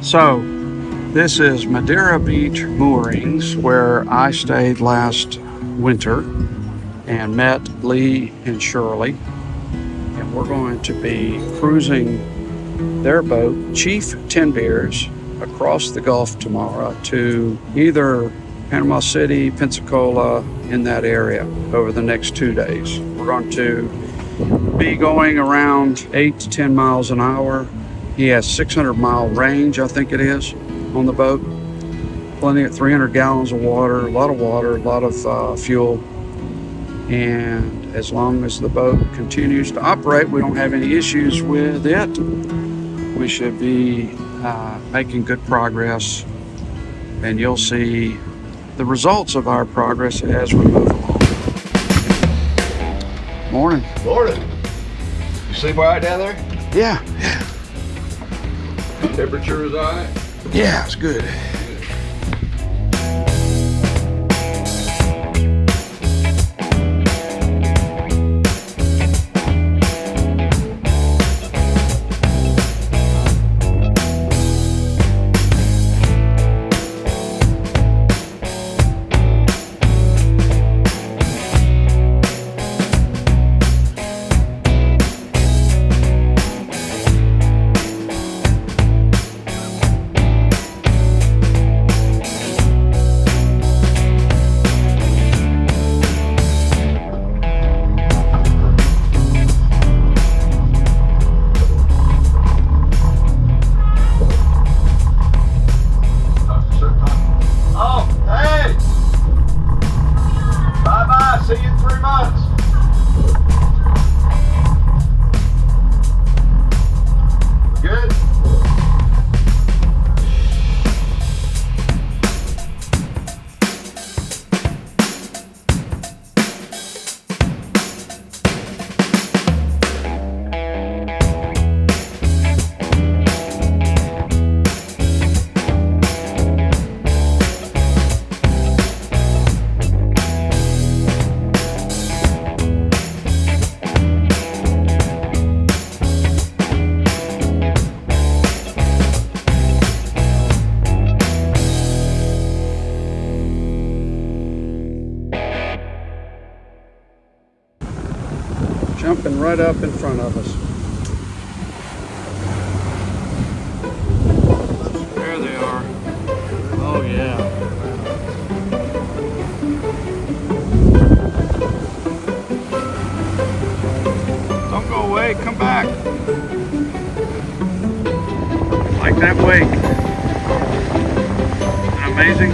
So, this is Madeira Beach moorings where I stayed last winter and met Lee and Sherly. And we're going to be cruising their boat, Chief 10 Beers, across the Gulf tomorrow to either Panama City, Pensacola, in that area over the next 2 days. We're going to be going around 8 to 10 miles an hour. He has 600-mile range, I think it is, on the boat. Plenty of 300 gallons of water, a lot of fuel. And as long as the boat continues to operate, we don't have any issues with it. We should be making good progress, and you'll see the results of our progress as we move along. Morning. Morning. You sleep all right down there? Yeah. Temperature is all right? Yeah, it's good. Jumping right up in front of us. There they are. Oh yeah. Don't go away, come back. Like that wake. Isn't it amazing?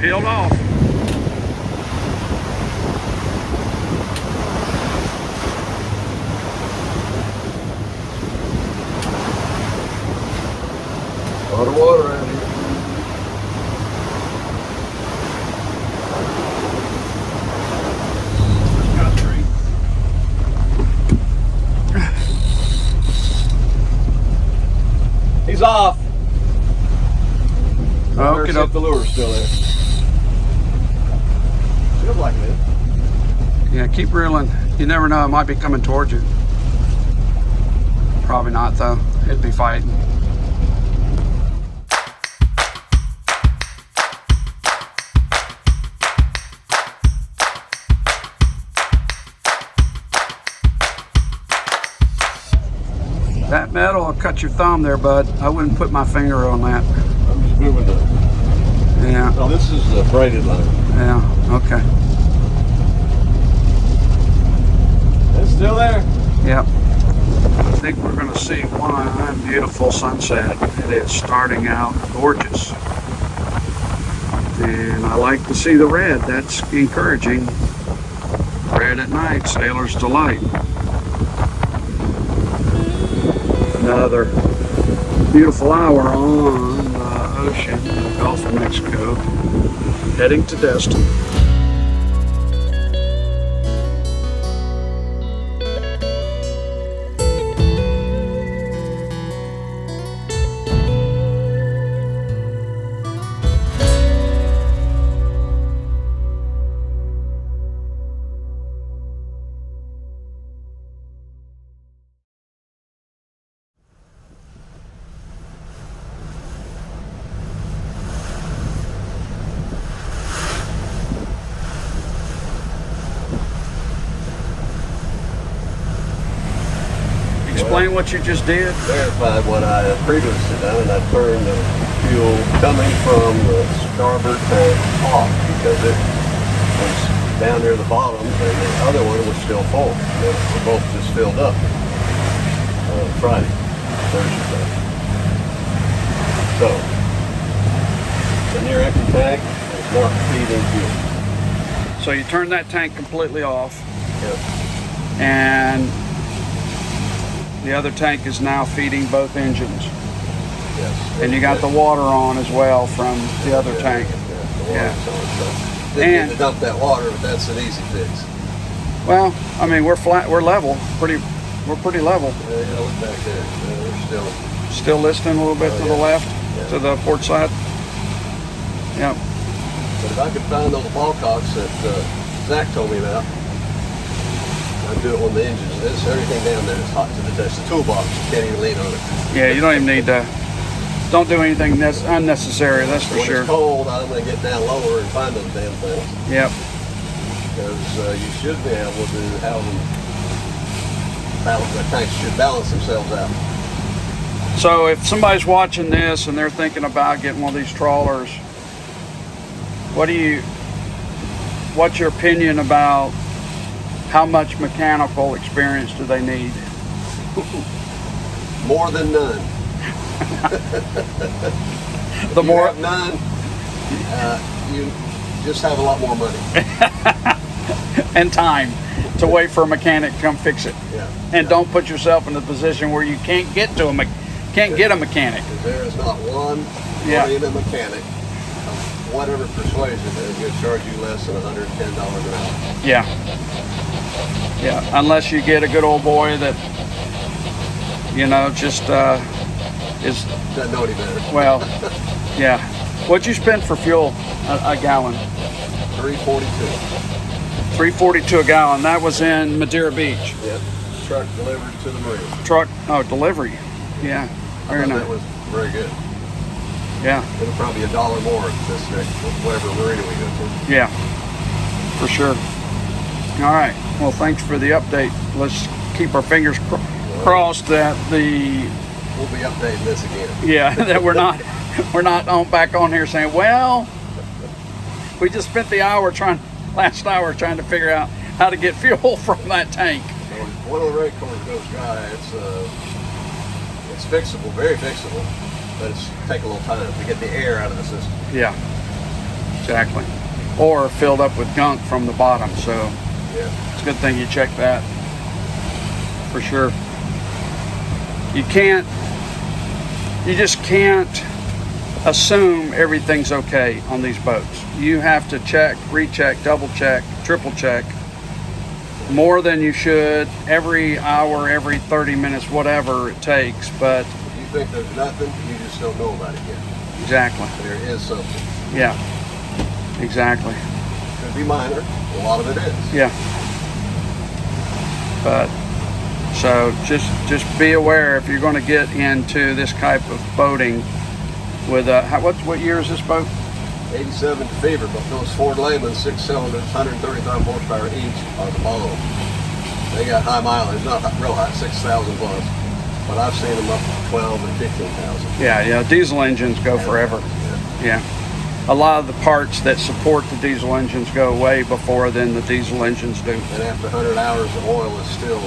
Peeled off. A lot of water around here. Got three. He's off. Okay, The lure's still there. Feels like it is. Yeah, keep reeling. You never know, it might be coming towards you. Probably not though. It'd be fighting. That metal will cut your thumb there, bud. I wouldn't put my finger on that. I'm just moving the... Yeah. Oh, this is the braided line. Yeah, okay. It's still there. Yep. I think we're going to see one beautiful sunset. It is starting out gorgeous. And I like to see the red. That's encouraging. Red at night, sailor's delight. Another beautiful hour on the ocean in the Gulf of Mexico, heading to Destin. Explain what you just did. Verified what I had previously done, and I turned the fuel coming from the starboard tank off because it was down near the bottom, and the other one was still full. They were both just filled up. Friday, Thursday. So the near empty tank is not feeding fuel. So you turned that tank completely off, Yep. and the other tank is now feeding both engines. Yes. And you got the water on as well from the other tank. Yeah. Didn't need to dump that water, but that's an easy fix. Well, I mean, we're flat, we're level, we're pretty level. Yeah, look back there. We're Still listing a little bit to the left, to the port side. Yep. But if I could find those ball cocks that Zach told me about, I'd do it on the engines. Everything down there is hot to the touch. The toolbox, you can't even lean on it. Yeah, you don't even need to. Don't do anything unnecessary. That's for when sure. It's cold, I'm going to get down lower and find those damn things. Yep. Because you should be able to have them balance. The tanks should balance themselves out. So if somebody's watching this and they're thinking about getting one of these trawlers, what's your opinion about how much mechanical experience do they need? More than none. The more you have none, you just have a lot more money. and time to wait for a mechanic to come fix it. Yeah. And don't put yourself in a position where you can't get a mechanic. Because there is not one oriented mechanic of whatever persuasion that is going to charge you less than $110 an hour. Yeah. Yeah, unless you get a good old boy that, just is... Doesn't know any better. Well, yeah. What'd you spend for fuel a gallon? $3.42. $3.42 a gallon. That was in Madeira Beach. Yep. Truck delivered to the marina. Delivery. Yeah. Very nice. That was very good. Yeah. It'll probably be $1 more at this next whatever marina we go to. Yeah. For sure. All right. Well, thanks for the update. Let's keep our fingers crossed that we'll be updating this again. Yeah, that we're not back on here saying, well, we just spent the last hour trying to figure out how to get fuel from that tank. So one of the rate cars goes dry. It's fixable, very fixable, but it's take a little time to get the air out of the system. Yeah, exactly. Or filled up with gunk from the bottom. So yeah, it's a good thing you check that for sure. You just can't assume everything's okay on these boats. You have to check, recheck, double check, triple check more than you should every hour, every 30 minutes, whatever it takes. But if you think there's nothing, you just don't know about it yet. Exactly. There is something. Yeah, exactly. Could be minor. A lot of it is. Yeah. But so just be aware if you're going to get into this type of boating with what year is this boat? 87 Fever, but those Ford Lehman 6 cylinders, 135 horsepower each are the bomb. They got high mileage, not real high, 6,000 plus, but I've seen them up to 12 and 15,000. Yeah, diesel engines go forever. Yeah. A lot of the parts that support the diesel engines go way before than the diesel engines do. And after 100 hours, the oil is still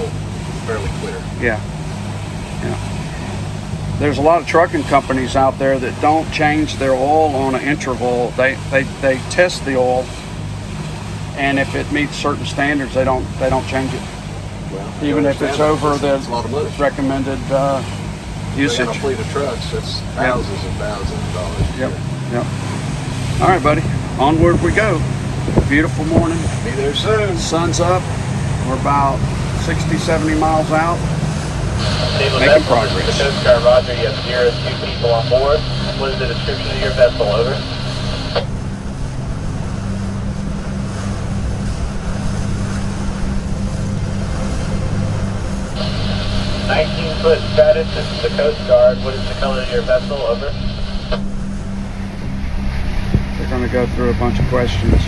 fairly clear. Yeah. there's a lot of trucking companies out there that don't change their oil on an interval. They test the oil, and if it meets certain standards, they don't change it. Well, Even if it's over the a lot of money. recommended usage. A fleet of trucks, that's thousands and thousands of dollars a year. Yep. All right, buddy. Onward we go. Beautiful morning. Be there soon. Sun's up. We're about 60, 70 miles out. Making progress. The Coast Guard, Roger. You have 0 2 people on board. What is the description of your vessel? Over. 19-foot status. This is the Coast Guard. What is the color of your vessel? Over. They're going to go through a bunch of questions.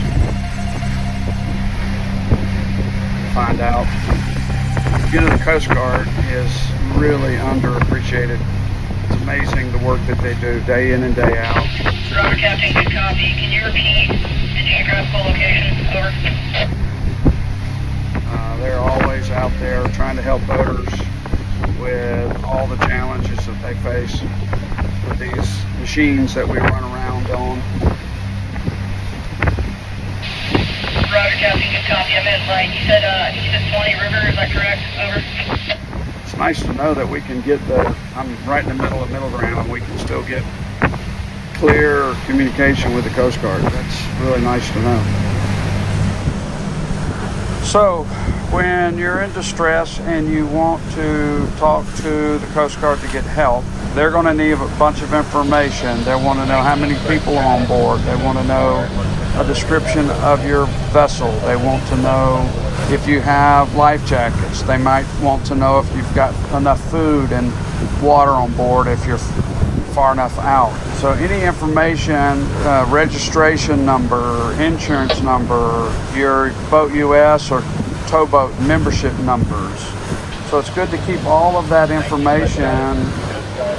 Find out. You know, the Coast Guard is really underappreciated. It's amazing the work that they do day in and day out. Roger, Captain. Good copy. Can you repeat the geographical location? Over. They're always out there trying to help boaters with all the challenges that they face with these machines that we run around on. Roger, Captain. Good copy. I meant right. You said 20 River. Is that correct? Over. It's nice to know that we can get I'm right in the middle of middle ground, and we can still get clear communication with the Coast Guard. That's really nice to know. So, when you're in distress and you want to talk to the Coast Guard to get help, they're going to need a bunch of information. They want to know how many people are on board. They want to know a description of your vessel. They want to know if you have life jackets. They might want to know if you've got enough food and water on board if you're far enough out. So any information, registration number, insurance number, your Boat US or towboat membership numbers. So it's good to keep all of that information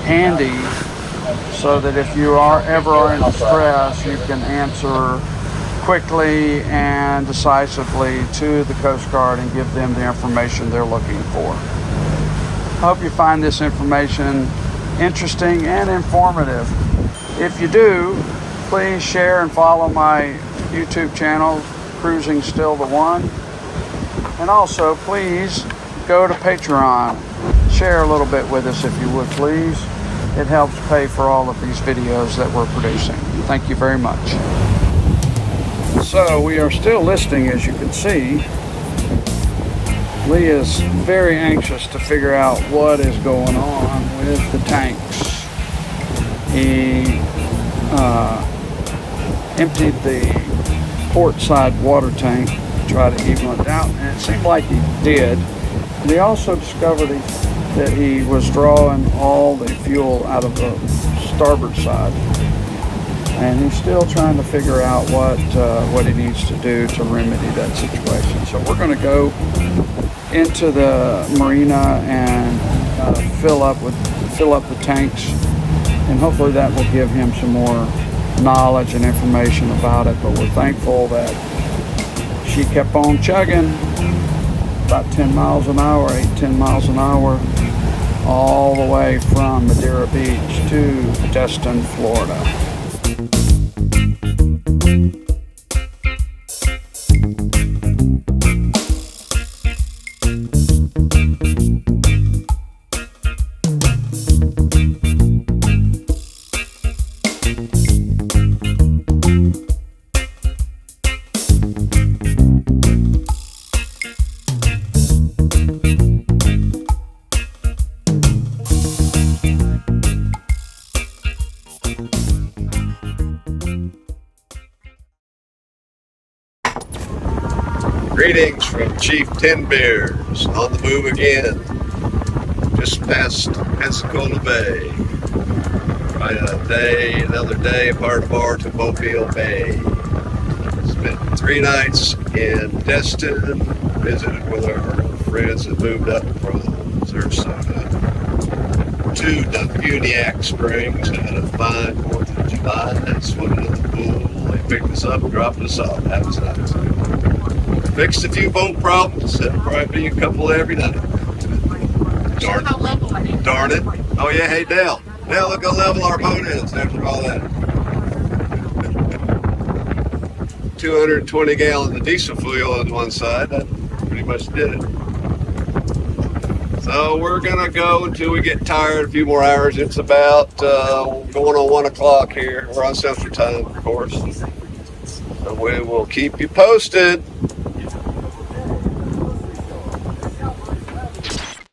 handy so that if you are ever in distress, you can answer quickly and decisively to the Coast Guard and give them the information they're looking for. I hope you find this information interesting and informative. If you do, please share and follow my YouTube channel, Cruising Still the One. And also, please go to Patreon. Share a little bit with us if you would, please. It helps pay for all of these videos that we're producing. Thank you very much. So we are still listening, as you can see. Lee is very anxious to figure out what is going on with the tanks. He emptied the port side water tank to try to even it out, and it seemed like he did. And he also discovered that he was drawing all the fuel out of the starboard side. And he's still trying to figure out what he needs to do to remedy that situation. So we're going to go into the marina and fill up the tanks, and hopefully that will give him some more knowledge and information about it. But we're thankful that she kept on chugging about 10 miles an hour, 8-10 miles an hour, all the way from Madeira Beach to Destin, Florida. Greetings from Chief Ten Bears, on the move again, just past Pensacola Bay. Another day, hard bar to Mobile Bay. Spent 3 nights in Destin, visited with our friends that moved up from Sarasota to Duguniac Springs. Had a fine 4th of July, swimming in the pool. They picked us up and dropped us off. That was nice. Fixed a few boat problems. That'll probably be a couple every night. Darn it. Oh yeah, hey Dell. Dell, look how level our boat is after all that. 220 gallons of diesel fuel on one side. That pretty much did it. So we're gonna go until we get tired. A few more hours. It's about going on 1 o'clock here. We're on Central Time, of course. So we will keep you posted.